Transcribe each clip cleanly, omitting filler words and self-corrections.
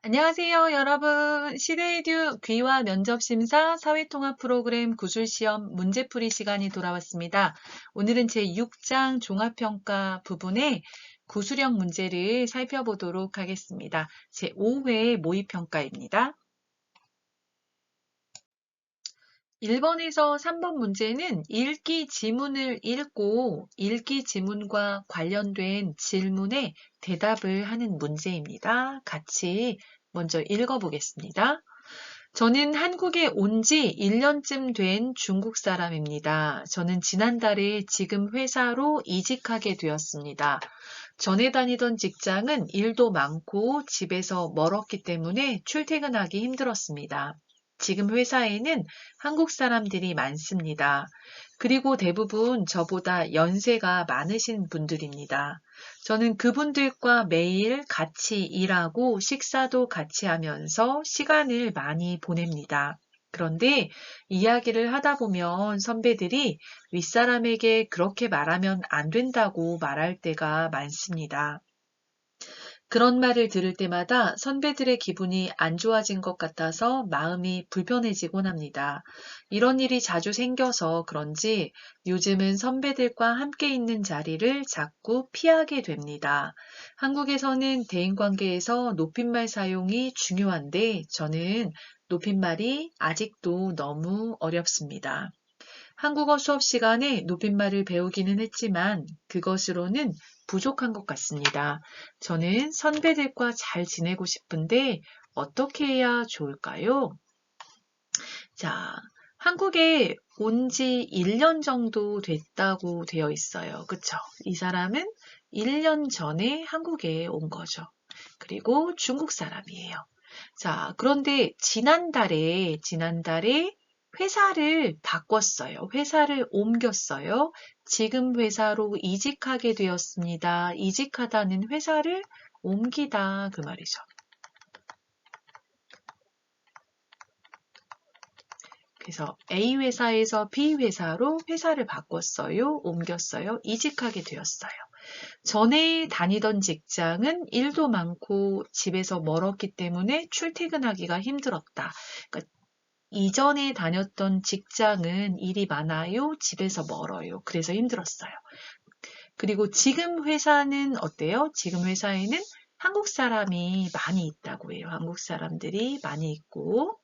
안녕하세요, 여러분. 시대에듀 귀화 면접심사 사회통합 프로그램 구술시험 문제풀이 시간이 돌아왔습니다. 오늘은 제6장 종합평가 부분의 구술형 문제를 살펴보도록 하겠습니다. 제5회 모의평가입니다. 1번에서 3번 문제는 읽기 지문을 읽고 읽기 지문과 관련된 질문에 대답을 하는 문제입니다. 같이 먼저 읽어보겠습니다. 저는 한국에 온 지 1년쯤 된 중국 사람입니다. 저는 지난달에 지금 회사로 이직하게 되었습니다. 전에 다니던 직장은 일도 많고 집에서 멀었기 때문에 출퇴근하기 힘들었습니다. 지금 회사에는 한국 사람들이 많습니다. 그리고 대부분 저보다 연세가 많으신 분들입니다. 저는 그분들과 매일 같이 일하고 식사도 같이 하면서 시간을 많이 보냅니다. 그런데 이야기를 하다 보면 선배들이 윗사람에게 그렇게 말하면 안 된다고 말할 때가 많습니다. 그런 말을 들을 때마다 선배들의 기분이 안 좋아진 것 같아서 마음이 불편해지곤 합니다. 이런 일이 자주 생겨서 그런지 요즘은 선배들과 함께 있는 자리를 자꾸 피하게 됩니다. 한국에서는 대인관계에서 높임말 사용이 중요한데 저는 높임말이 아직도 너무 어렵습니다. 한국어 수업 시간에 높임말을 배우기는 했지만 그것으로는 부족한 것 같습니다. 저는 선배들과 잘 지내고 싶은데 어떻게 해야 좋을까요? 자, 한국에 온 지 1년 정도 됐다고 되어 있어요. 그쵸? 이 사람은 1년 전에 한국에 온 거죠. 그리고 중국 사람이에요. 자, 그런데 지난달에 회사를 바꿨어요. 회사를 옮겼어요. 지금 회사로 이직하게 되었습니다. 이직하다는 회사를 옮기다 그 말이죠. 그래서 A 회사에서 B 회사로 회사를 바꿨어요. 옮겼어요. 이직하게 되었어요. 전에 다니던 직장은 일도 많고 집에서 멀었기 때문에 출퇴근하기가 힘들었다. 그러니까 이전에 다녔던 직장은 일이 많아요. 집에서 멀어요. 그래서 힘들었어요. 그리고 지금 회사는 어때요? 지금 회사에는 한국 사람이 많이 있다고 해요. 한국 사람들이 많이 있고,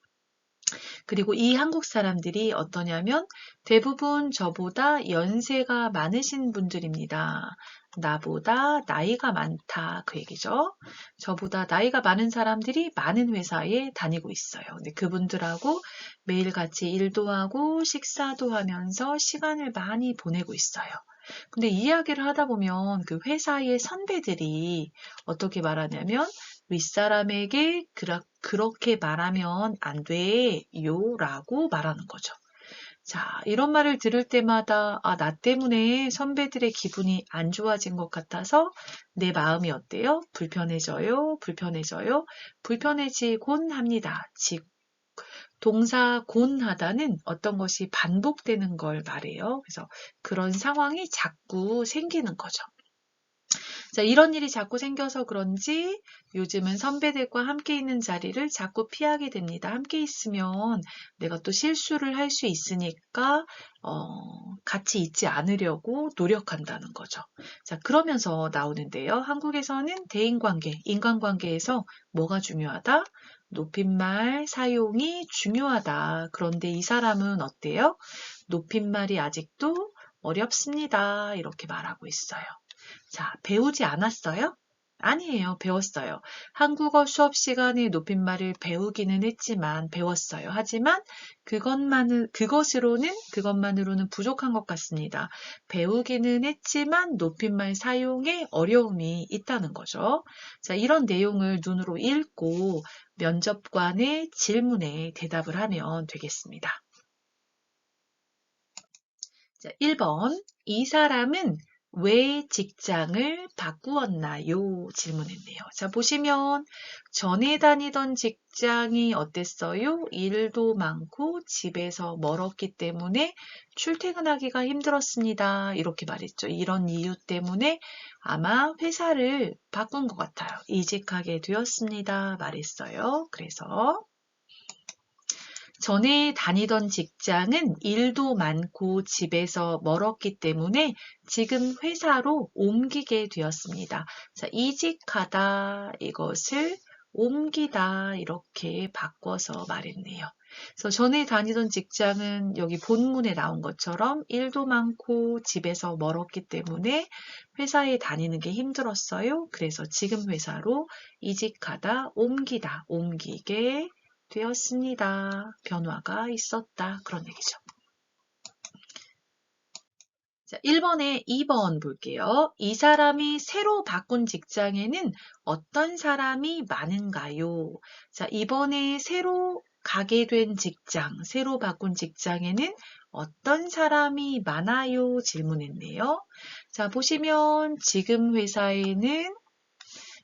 그리고 이 한국 사람들이 어떠냐면 대부분 저보다 연세가 많으신 분들입니다. 나보다 나이가 많다. 그 얘기죠. 저보다 나이가 많은 사람들이 많은 회사에 다니고 있어요. 근데 그분들하고 매일 같이 일도 하고 식사도 하면서 시간을 많이 보내고 있어요. 근데 이야기를 하다 보면 그 회사의 선배들이 어떻게 말하냐면 윗사람에게 그렇게 말하면 안 돼요 라고 말하는 거죠. 자, 이런 말을 들을 때마다 나 때문에 선배들의 기분이 안 좋아진 것 같아서 내 마음이 어때요? 불편해져요, 불편해져요, 불편해지곤 합니다. 즉, 동사 곤하다는 어떤 것이 반복되는 걸 말해요. 그래서 그런 상황이 자꾸 생기는 거죠. 자, 이런 일이 자꾸 생겨서 그런지 요즘은 선배들과 함께 있는 자리를 자꾸 피하게 됩니다. 함께 있으면 내가 또 실수를 할 수 있으니까 같이 있지 않으려고 노력한다는 거죠. 자, 그러면서 나오는데요. 한국에서는 대인관계, 인간관계에서 뭐가 중요하다? 높임말 사용이 중요하다. 그런데 이 사람은 어때요? 높임말이 아직도 어렵습니다. 이렇게 말하고 있어요. 자, 배우지 않았어요? 아니에요. 배웠어요. 한국어 수업 시간에 높임말을 배우기는 했지만, 배웠어요. 하지만 그것만으로는 부족한 것 같습니다. 배우기는 했지만 높임말 사용에 어려움이 있다는 거죠. 자, 이런 내용을 눈으로 읽고 면접관의 질문에 대답을 하면 되겠습니다. 자, 1번. 이 사람은 왜 직장을 바꾸었나요? 질문했네요. 자, 보시면 전에 다니던 직장이 어땠어요? 일도 많고 집에서 멀었기 때문에 출퇴근하기가 힘들었습니다. 이렇게 말했죠. 이런 이유 때문에 아마 회사를 바꾼 것 같아요. 이직하게 되었습니다. 말했어요. 그래서 전에 다니던 직장은 일도 많고 집에서 멀었기 때문에 지금 회사로 옮기게 되었습니다. 자, 이직하다 이것을 옮기다 이렇게 바꿔서 말했네요. 그래서 전에 다니던 직장은 여기 본문에 나온 것처럼 일도 많고 집에서 멀었기 때문에 회사에 다니는 게 힘들었어요. 그래서 지금 회사로 이직하다, 옮기다, 옮기게 되었습니다. 변화가 있었다. 그런 얘기죠. 자, 1번에 2번 볼게요. 이 사람이 새로 바꾼 직장에는 어떤 사람이 많은가요? 자, 이번에 새로 가게 된 직장, 새로 바꾼 직장에는 어떤 사람이 많아요? 질문했네요. 자, 보시면 지금 회사에는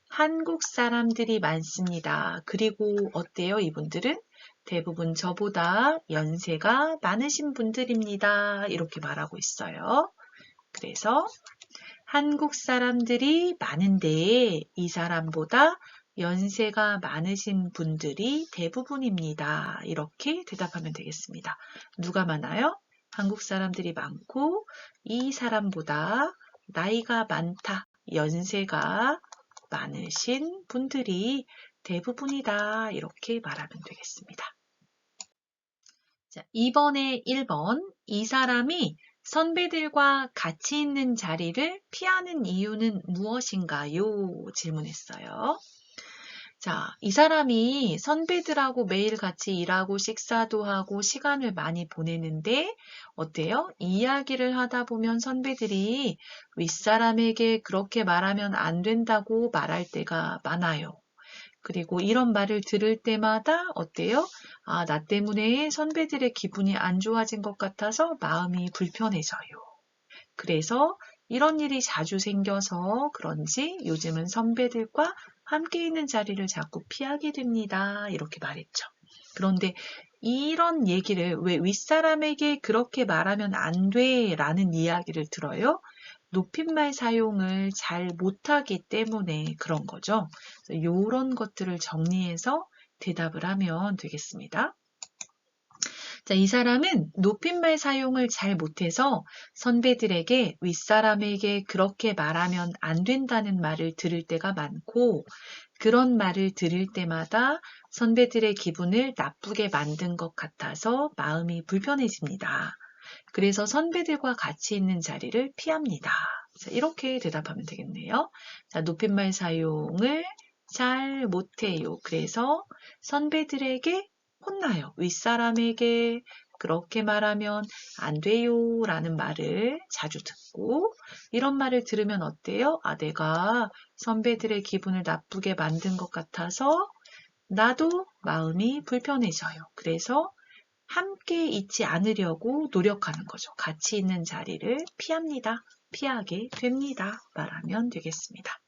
한국 사람들이 많습니다. 그리고 어때요? 이분들은 대부분 저보다 연세가 많으신 분들입니다. 이렇게 말하고 있어요. 그래서 한국 사람들이 많은데 이 사람보다 연세가 많으신 분들이 대부분입니다. 이렇게 대답하면 되겠습니다. 누가 많아요? 한국 사람들이 많고 이 사람보다 나이가 많다, 연세가 많으신 분들이 대부분이다. 이렇게 말하면 되겠습니다. 자, 2번에 1번. 이 사람이 선배들과 같이 있는 자리를 피하는 이유는 무엇인가요? 질문했어요. 자, 이 사람이 선배들하고 매일 같이 일하고 식사도 하고 시간을 많이 보내는데 어때요? 이야기를 하다 보면 선배들이 윗사람에게 그렇게 말하면 안 된다고 말할 때가 많아요. 그리고 이런 말을 들을 때마다 어때요? 아, 나 때문에 선배들의 기분이 안 좋아진 것 같아서 마음이 불편해져요. 그래서 이런 일이 자주 생겨서 그런지 요즘은 선배들과 함께 있는 자리를 자꾸 피하게 됩니다. 이렇게 말했죠. 그런데 이런 얘기를 왜 윗사람에게 그렇게 말하면 안 돼 라는 이야기를 들어요? 높임말 사용을 잘 못하기 때문에 그런 거죠. 이런 것들을 정리해서 대답을 하면 되겠습니다. 자, 이 사람은 높임말 사용을 잘 못해서 선배들에게 윗사람에게 그렇게 말하면 안 된다는 말을 들을 때가 많고 그런 말을 들을 때마다 선배들의 기분을 나쁘게 만든 것 같아서 마음이 불편해집니다. 그래서 선배들과 같이 있는 자리를 피합니다. 자, 이렇게 대답하면 되겠네요. 자, 높임말 사용을 잘 못해요. 그래서 선배들에게 혼나요. 윗사람에게 그렇게 말하면 안 돼요 라는 말을 자주 듣고 이런 말을 들으면 어때요? 아, 내가 선배들의 기분을 나쁘게 만든 것 같아서 나도 마음이 불편해져요. 그래서 함께 있지 않으려고 노력하는 거죠. 같이 있는 자리를 피합니다. 피하게 됩니다. 말하면 되겠습니다.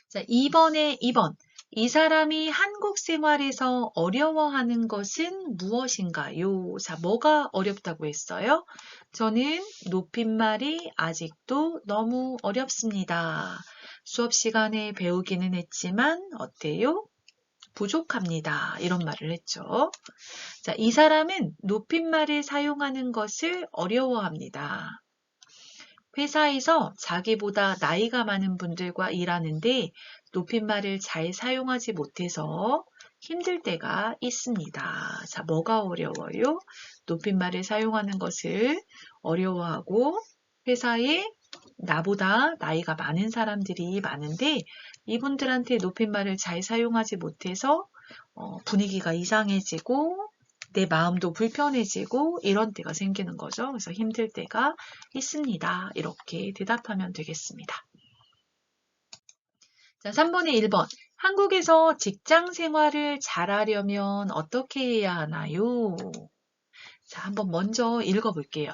자, 2번. 이 사람이 한국 생활에서 어려워하는 것은 무엇인가요? 자, 뭐가 어렵다고 했어요? 저는 높임말이 아직도 너무 어렵습니다. 수업 시간에 배우기는 했지만 어때요? 부족합니다. 이런 말을 했죠. 자, 이 사람은 높임말을 사용하는 것을 어려워합니다. 회사에서 자기보다 나이가 많은 분들과 일하는데 높임말을 잘 사용하지 못해서 힘들 때가 있습니다. 자, 뭐가 어려워요? 높임말을 사용하는 것을 어려워하고 회사에 나보다 나이가 많은 사람들이 많은데 이분들한테 높임말을 잘 사용하지 못해서 분위기가 이상해지고 내 마음도 불편해지고 이런 때가 생기는 거죠. 그래서 힘들 때가 있습니다. 이렇게 대답하면 되겠습니다. 자, 3번에 1번. 한국에서 직장 생활을 잘하려면 어떻게 해야 하나요? 자, 한번 먼저 읽어볼게요.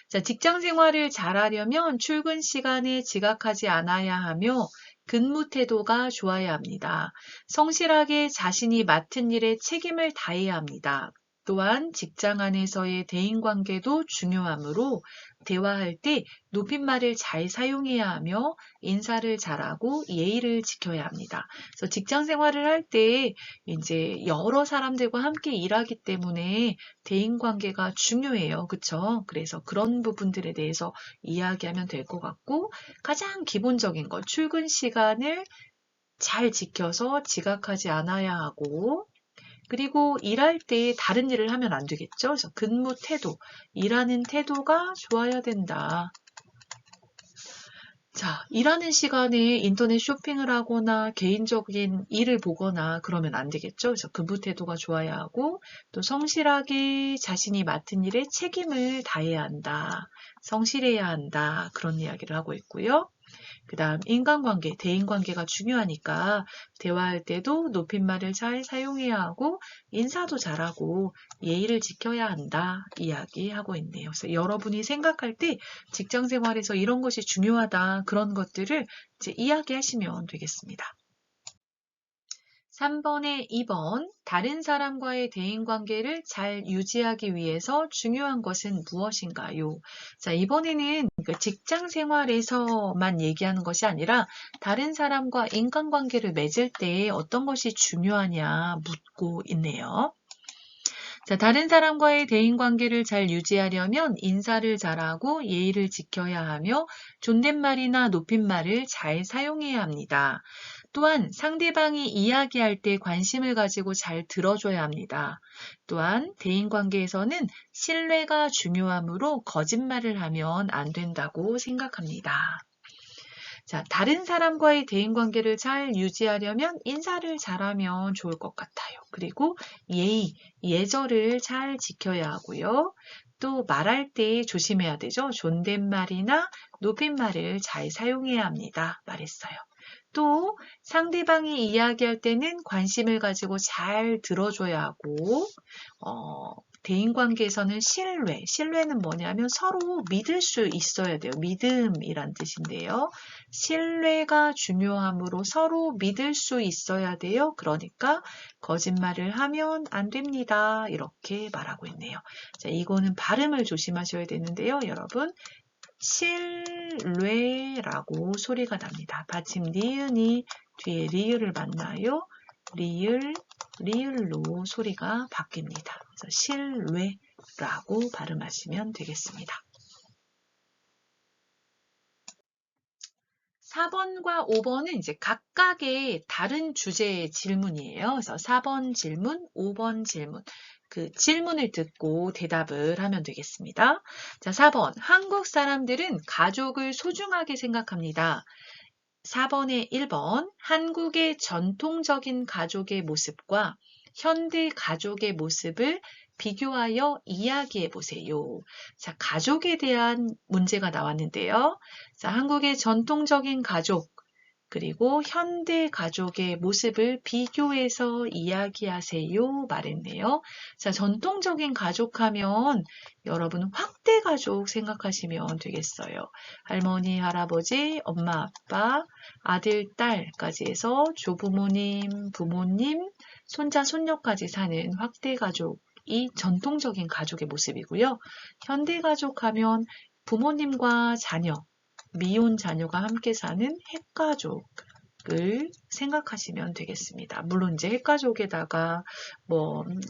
자, 직장 생활을 잘하려면 출근 시간에 지각하지 않아야 하며 근무 태도가 좋아야 합니다. 성실하게 자신이 맡은 일에 책임을 다해야 합니다. 또한 직장 안에서의 대인관계도 중요하므로 대화할 때 높임말을 잘 사용해야 하며 인사를 잘하고 예의를 지켜야 합니다. 그래서 직장 생활을 할 때 이제 여러 사람들과 함께 일하기 때문에 대인관계가 중요해요. 그쵸? 그래서 그런 부분들에 대해서 이야기하면 될 것 같고 가장 기본적인 것, 출근 시간을 잘 지켜서 지각하지 않아야 하고 그리고 일할 때 다른 일을 하면 안 되겠죠. 그래서 근무 태도, 일하는 태도가 좋아야 된다. 자, 일하는 시간에 인터넷 쇼핑을 하거나 개인적인 일을 보거나 그러면 안 되겠죠. 그래서 근무 태도가 좋아야 하고 또 성실하게 자신이 맡은 일에 책임을 다해야 한다. 성실해야 한다. 그런 이야기를 하고 있고요. 그 다음 인간관계, 대인관계가 중요하니까 대화할 때도 높임말을 잘 사용해야 하고 인사도 잘하고 예의를 지켜야 한다 이야기하고 있네요. 그래서 여러분이 생각할 때 직장 생활에서 이런 것이 중요하다 그런 것들을 이제 이야기하시면 되겠습니다. 3번에 2번, 다른 사람과의 대인관계를 잘 유지하기 위해서 중요한 것은 무엇인가요? 자, 이번에는 직장 생활에서만 얘기하는 것이 아니라 다른 사람과 인간관계를 맺을 때 어떤 것이 중요하냐 묻고 있네요. 자, 다른 사람과의 대인관계를 잘 유지하려면 인사를 잘하고 예의를 지켜야 하며 존댓말이나 높임말을 잘 사용해야 합니다. 또한 상대방이 이야기할 때 관심을 가지고 잘 들어줘야 합니다. 또한 대인관계에서는 신뢰가 중요하므로 거짓말을 하면 안 된다고 생각합니다. 자, 다른 사람과의 대인관계를 잘 유지하려면 인사를 잘하면 좋을 것 같아요. 그리고 예의, 예절을 잘 지켜야 하고요. 또 말할 때 조심해야 되죠. 존댓말이나 높임말을 잘 사용해야 합니다. 말했어요. 또 상대방이 이야기할 때는 관심을 가지고 잘 들어줘야 하고 대인관계에서는 신뢰는 뭐냐면 서로 믿을 수 있어야 돼요. 믿음이란 뜻인데요. 신뢰가 중요하므로 서로 믿을 수 있어야 돼요. 그러니까 거짓말을 하면 안 됩니다. 이렇게 말하고 있네요. 자, 이거는 발음을 조심하셔야 되는데요. 여러분. 신뢰라고 소리가 납니다. 받침 니은이 뒤에 리을을 만나요. 리을로 소리가 바뀝니다. 그래서 신뢰라고 발음하시면 되겠습니다. 4번과 5번은 이제 각각의 다른 주제의 질문이에요. 그래서 4번 질문, 5번 질문. 그 질문을 듣고 대답을 하면 되겠습니다. 자, 4번. 한국 사람들은 가족을 소중하게 생각합니다. 4번에 1번. 한국의 전통적인 가족의 모습과 현대 가족의 모습을 비교하여 이야기해 보세요. 자, 가족에 대한 문제가 나왔는데요. 자, 한국의 전통적인 가족, 그리고 현대 가족의 모습을 비교해서 이야기하세요 말했네요. 자, 전통적인 가족하면 여러분 확대 가족 생각하시면 되겠어요. 할머니, 할아버지, 엄마, 아빠, 아들, 딸까지 해서 조부모님, 부모님, 손자, 손녀까지 사는 확대 가족이 전통적인 가족의 모습이고요. 현대 가족하면 부모님과 자녀, 미혼 자녀가 함께 사는 핵가족을 생각하시면 되겠습니다. 물론 이제 핵가족에다가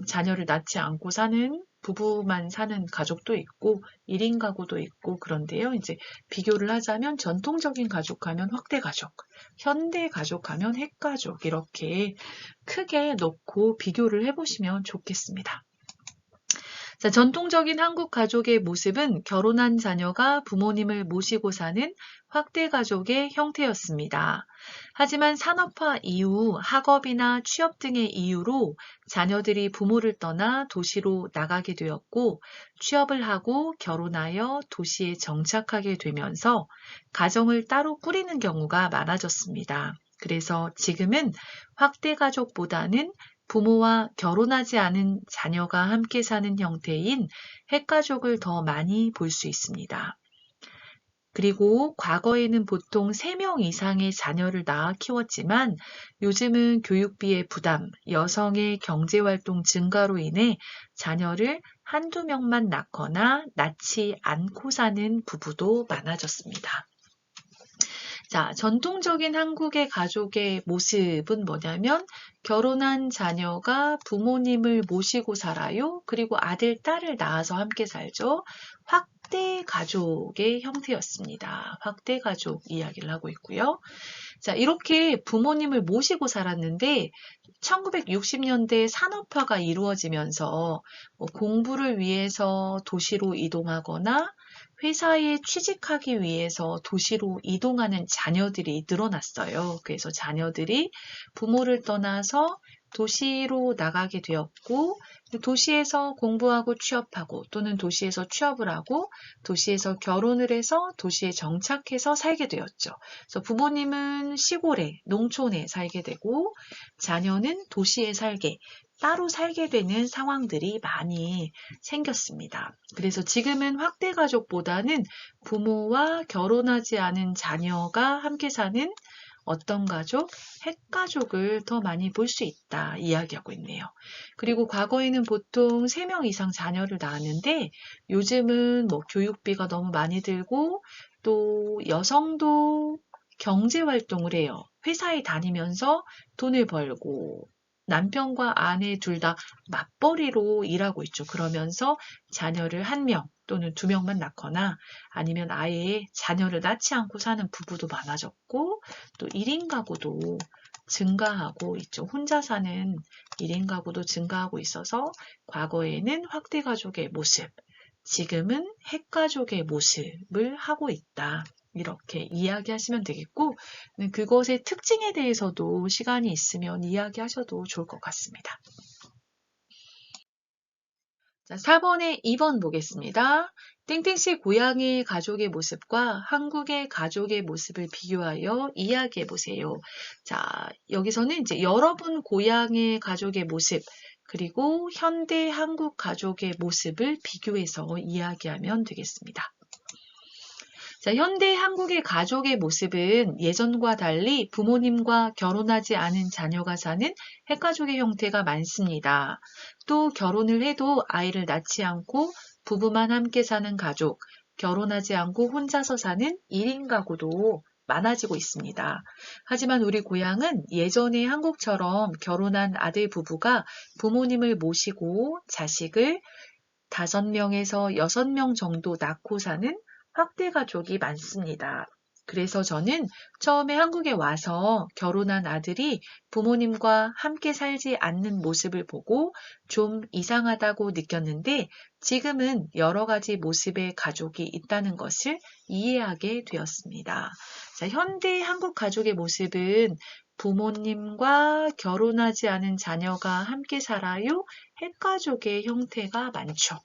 자녀를 낳지 않고 사는 부부만 사는 가족도 있고 1인 가구도 있고 그런데요. 이제 비교를 하자면 전통적인 가족하면 확대 가족, 현대 가족하면 핵가족 이렇게 크게 놓고 비교를 해보시면 좋겠습니다. 자, 전통적인 한국 가족의 모습은 결혼한 자녀가 부모님을 모시고 사는 확대 가족의 형태였습니다. 하지만 산업화 이후 학업이나 취업 등의 이유로 자녀들이 부모를 떠나 도시로 나가게 되었고 취업을 하고 결혼하여 도시에 정착하게 되면서 가정을 따로 꾸리는 경우가 많아졌습니다. 그래서 지금은 확대 가족보다는 부모와 결혼하지 않은 자녀가 함께 사는 형태인 핵가족을 더 많이 볼 수 있습니다. 그리고 과거에는 보통 3명 이상의 자녀를 낳아 키웠지만 요즘은 교육비의 부담, 여성의 경제활동 증가로 인해 자녀를 한두 명만 낳거나 낳지 않고 사는 부부도 많아졌습니다. 자, 전통적인 한국의 가족의 모습은 뭐냐면 결혼한 자녀가 부모님을 모시고 살아요. 그리고 아들, 딸을 낳아서 함께 살죠. 확대 가족의 형태였습니다. 확대 가족 이야기를 하고 있고요. 자, 이렇게 부모님을 모시고 살았는데 1960년대 산업화가 이루어지면서 공부를 위해서 도시로 이동하거나 회사에 취직하기 위해서 도시로 이동하는 자녀들이 늘어났어요. 그래서 자녀들이 부모를 떠나서 도시로 나가게 되었고, 도시에서 공부하고 취업하고 또는 도시에서 취업을 하고 도시에서 결혼을 해서 도시에 정착해서 살게 되었죠. 그래서 부모님은 시골에, 농촌에 살게 되고 자녀는 도시에 살게, 따로 살게 되는 상황들이 많이 생겼습니다. 그래서 지금은 확대 가족보다는 부모와 결혼하지 않은 자녀가 함께 사는 어떤 가족? 핵가족을 더 많이 볼 수 있다 이야기하고 있네요. 그리고 과거에는 보통 3명 이상 자녀를 낳았는데 요즘은 교육비가 너무 많이 들고 또 여성도 경제 활동을 해요. 회사에 다니면서 돈을 벌고 남편과 아내 둘 다 맞벌이로 일하고 있죠. 그러면서 자녀를 1명 또는 2명만 낳거나 아니면 아예 자녀를 낳지 않고 사는 부부도 많아졌고 또 1인 가구도 증가하고 있죠. 혼자 사는 1인 가구도 증가하고 있어서 과거에는 확대 가족의 모습, 지금은 핵가족의 모습을 하고 있다. 이렇게 이야기하시면 되겠고 그것의 특징에 대해서도 시간이 있으면 이야기하셔도 좋을 것 같습니다. 자, 4번에 2번 보겠습니다. 땡땡씨 고향의 가족의 모습과 한국의 가족의 모습을 비교하여 이야기해 보세요. 자, 여기서는 이제 여러분 고향의 가족의 모습 그리고 현대 한국 가족의 모습을 비교해서 이야기하면 되겠습니다. 자, 현대 한국의 가족의 모습은 예전과 달리 부모님과 결혼하지 않은 자녀가 사는 핵가족의 형태가 많습니다. 또 결혼을 해도 아이를 낳지 않고 부부만 함께 사는 가족, 결혼하지 않고 혼자서 사는 1인 가구도 많아지고 있습니다. 하지만 우리 고향은 예전의 한국처럼 결혼한 아들 부부가 부모님을 모시고 자식을 5명에서 6명 정도 낳고 사는 확대 가족이 많습니다. 그래서 저는 처음에 한국에 와서 결혼한 아들이 부모님과 함께 살지 않는 모습을 보고 좀 이상하다고 느꼈는데 지금은 여러 가지 모습의 가족이 있다는 것을 이해하게 되었습니다. 자, 현대 한국 가족의 모습은 부모님과 결혼하지 않은 자녀가 함께 살아요. 핵가족의 형태가 많죠.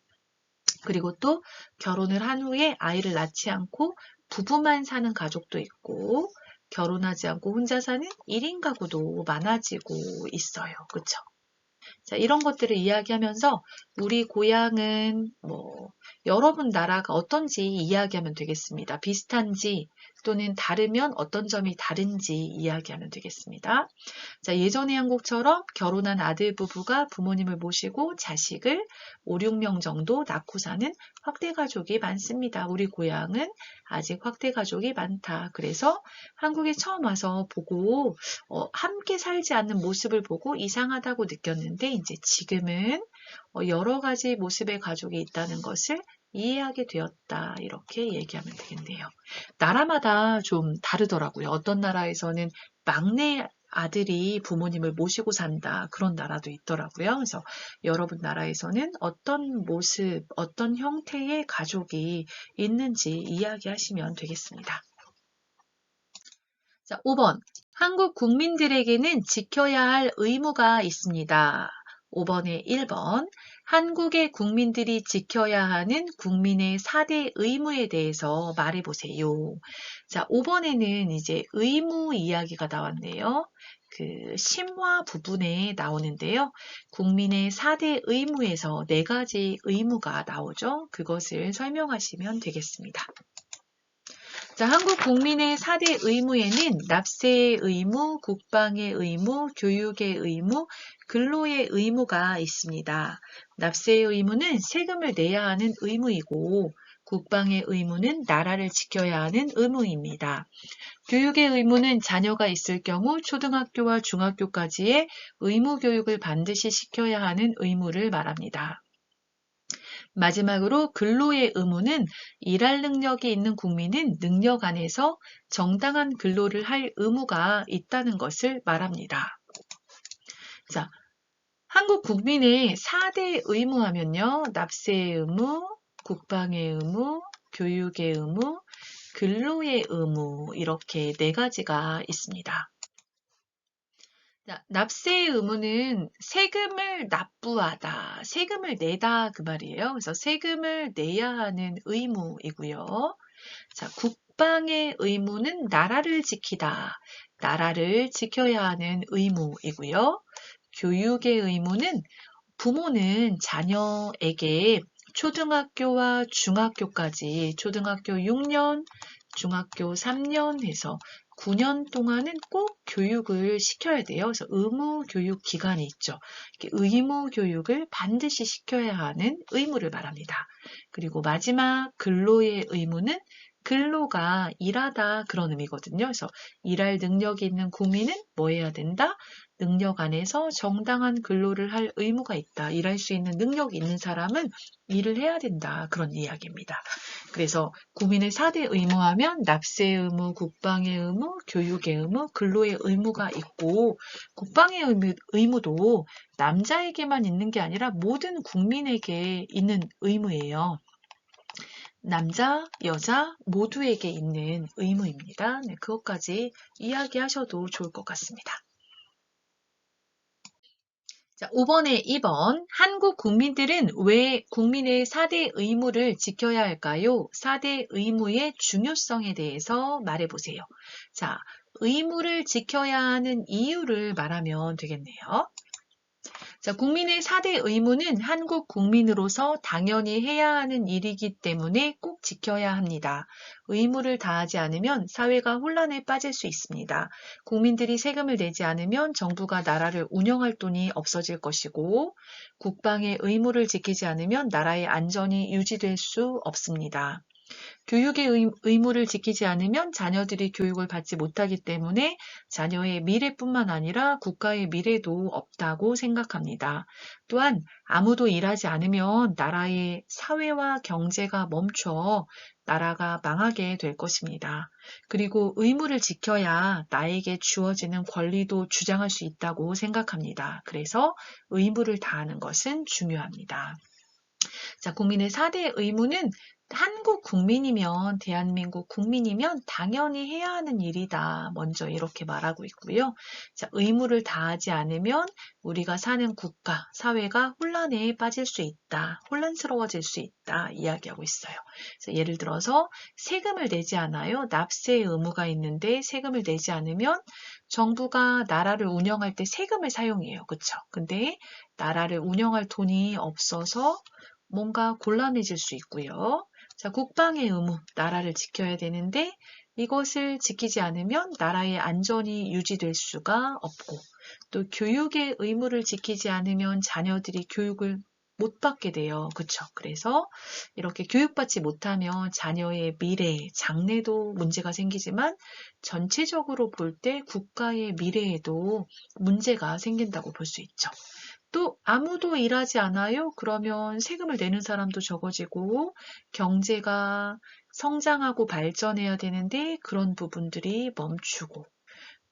그리고 또 결혼을 한 후에 아이를 낳지 않고 부부만 사는 가족도 있고 결혼하지 않고 혼자 사는 1인 가구도 많아지고 있어요. 그렇죠? 자, 이런 것들을 이야기하면서 우리 고향은 여러분 나라가 어떤지 이야기하면 되겠습니다. 비슷한지 또는 다르면 어떤 점이 다른지 이야기하면 되겠습니다. 자, 예전의 한국처럼 결혼한 아들 부부가 부모님을 모시고 자식을 5, 6명 정도 낳고 사는 확대 가족이 많습니다. 우리 고향은 아직 확대 가족이 많다. 그래서 한국에 처음 와서 보고 함께 살지 않는 모습을 보고 이상하다고 느꼈는데 이제 지금은 여러 가지 모습의 가족이 있다는 것을 이해하게 되었다. 이렇게 얘기하면 되겠네요. 나라마다 좀 다르더라고요. 어떤 나라에서는 막내 아들이 부모님을 모시고 산다. 그런 나라도 있더라고요. 그래서 여러분 나라에서는 어떤 모습, 어떤 형태의 가족이 있는지 이야기하시면 되겠습니다. 자, 5번. 한국 국민들에게는 지켜야 할 의무가 있습니다. 5번에 1번. 한국의 국민들이 지켜야 하는 국민의 4대 의무에 대해서 말해보세요. 자, 5번에는 이제 의무 이야기가 나왔네요. 그 심화 부분에 나오는데요. 국민의 4대 의무에서 4가지 의무가 나오죠. 그것을 설명하시면 되겠습니다. 자, 한국 국민의 4대 의무에는 납세의 의무, 국방의 의무, 교육의 의무, 근로의 의무가 있습니다. 납세의 의무는 세금을 내야 하는 의무이고, 국방의 의무는 나라를 지켜야 하는 의무입니다. 교육의 의무는 자녀가 있을 경우 초등학교와 중학교까지의 의무 교육을 반드시 시켜야 하는 의무를 말합니다. 마지막으로 근로의 의무는 일할 능력이 있는 국민은 능력 안에서 정당한 근로를 할 의무가 있다는 것을 말합니다. 자, 한국 국민의 4대 의무 하면요. 납세의 의무, 국방의 의무, 교육의 의무, 근로의 의무 이렇게 4가지가 있습니다. 자, 납세의 의무는 세금을 납부하다, 세금을 내다 그 말이에요. 그래서 세금을 내야 하는 의무이고요. 자, 국방의 의무는 나라를 지키다, 나라를 지켜야 하는 의무이고요. 교육의 의무는 부모는 자녀에게 초등학교와 중학교까지 초등학교 6년, 중학교 3년 해서 9년 동안은 꼭 교육을 시켜야 돼요. 그래서 의무 교육 기간이 있죠. 의무 교육을 반드시 시켜야 하는 의무를 말합니다. 그리고 마지막 근로의 의무는 근로가 일하다 그런 의미거든요. 그래서 일할 능력이 있는 국민은 뭐 해야 된다? 능력 안에서 정당한 근로를 할 의무가 있다. 일할 수 있는 능력이 있는 사람은 일을 해야 된다. 그런 이야기입니다. 그래서 국민의 4대 의무하면 납세의 의무, 국방의 의무, 교육의 의무, 근로의 의무가 있고 국방의 의무도 남자에게만 있는 게 아니라 모든 국민에게 있는 의무예요. 남자, 여자 모두에게 있는 의무입니다. 네, 그것까지 이야기하셔도 좋을 것 같습니다. 자, 5번에 2번. 한국 국민들은 왜 국민의 4대 의무를 지켜야 할까요? 4대 의무의 중요성에 대해서 말해보세요. 자, 의무를 지켜야 하는 이유를 말하면 되겠네요. 자, 국민의 4대 의무는 한국 국민으로서 당연히 해야 하는 일이기 때문에 꼭 지켜야 합니다. 의무를 다하지 않으면 사회가 혼란에 빠질 수 있습니다. 국민들이 세금을 내지 않으면 정부가 나라를 운영할 돈이 없어질 것이고, 국방의 의무를 지키지 않으면 나라의 안전이 유지될 수 없습니다. 교육의 의무를 지키지 않으면 자녀들이 교육을 받지 못하기 때문에 자녀의 미래뿐만 아니라 국가의 미래도 없다고 생각합니다. 또한 아무도 일하지 않으면 나라의 사회와 경제가 멈춰 나라가 망하게 될 것입니다. 그리고 의무를 지켜야 나에게 주어지는 권리도 주장할 수 있다고 생각합니다. 그래서 의무를 다하는 것은 중요합니다. 자, 국민의 4대 의무는 한국 국민이면, 대한민국 국민이면 당연히 해야 하는 일이다. 먼저 이렇게 말하고 있고요. 자, 의무를 다하지 않으면 우리가 사는 국가, 사회가 혼란에 빠질 수 있다. 혼란스러워질 수 있다. 이야기하고 있어요. 그래서 예를 들어서 세금을 내지 않아요. 납세의 의무가 있는데 세금을 내지 않으면 정부가 나라를 운영할 때 세금을 사용해요. 그쵸? 근데 나라를 운영할 돈이 없어서 뭔가 곤란해질 수 있고요. 자, 국방의 의무, 나라를 지켜야 되는데 이것을 지키지 않으면 나라의 안전이 유지될 수가 없고 또 교육의 의무를 지키지 않으면 자녀들이 교육을 못 받게 돼요. 그쵸? 그래서 이렇게 교육받지 못하면 자녀의 미래, 장래도 문제가 생기지만 전체적으로 볼 때 국가의 미래에도 문제가 생긴다고 볼 수 있죠. 또 아무도 일하지 않아요? 그러면 세금을 내는 사람도 적어지고 경제가 성장하고 발전해야 되는데 그런 부분들이 멈추고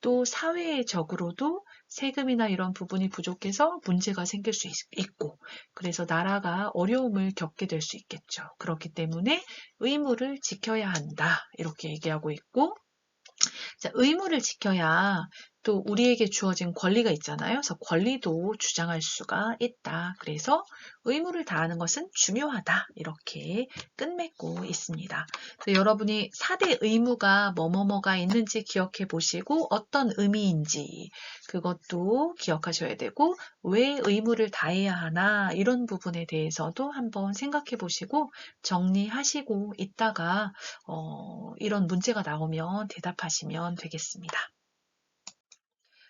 또 사회적으로도 세금이나 이런 부분이 부족해서 문제가 생길 수 있고 그래서 나라가 어려움을 겪게 될 수 있겠죠. 그렇기 때문에 의무를 지켜야 한다. 이렇게 얘기하고 있고 자, 의무를 지켜야 또 우리에게 주어진 권리가 있잖아요. 그래서 권리도 주장할 수가 있다. 그래서 의무를 다하는 것은 중요하다. 이렇게 끝맺고 있습니다. 그래서 여러분이 4대 의무가 뭐뭐뭐가 있는지 기억해 보시고 어떤 의미인지 그것도 기억하셔야 되고 왜 의무를 다해야 하나 이런 부분에 대해서도 한번 생각해 보시고 정리하시고 있다가 이런 문제가 나오면 대답하시면 되겠습니다.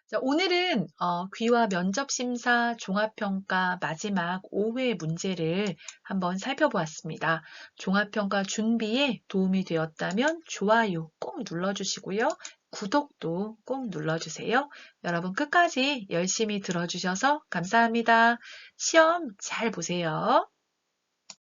자, 오늘은 귀화 면접심사 종합평가 마지막 5회 문제를 한번 살펴보았습니다. 종합평가 준비에 도움이 되었다면 좋아요 꼭 눌러주시고요. 구독도 꼭 눌러주세요. 여러분 끝까지 열심히 들어주셔서 감사합니다. 시험 잘 보세요.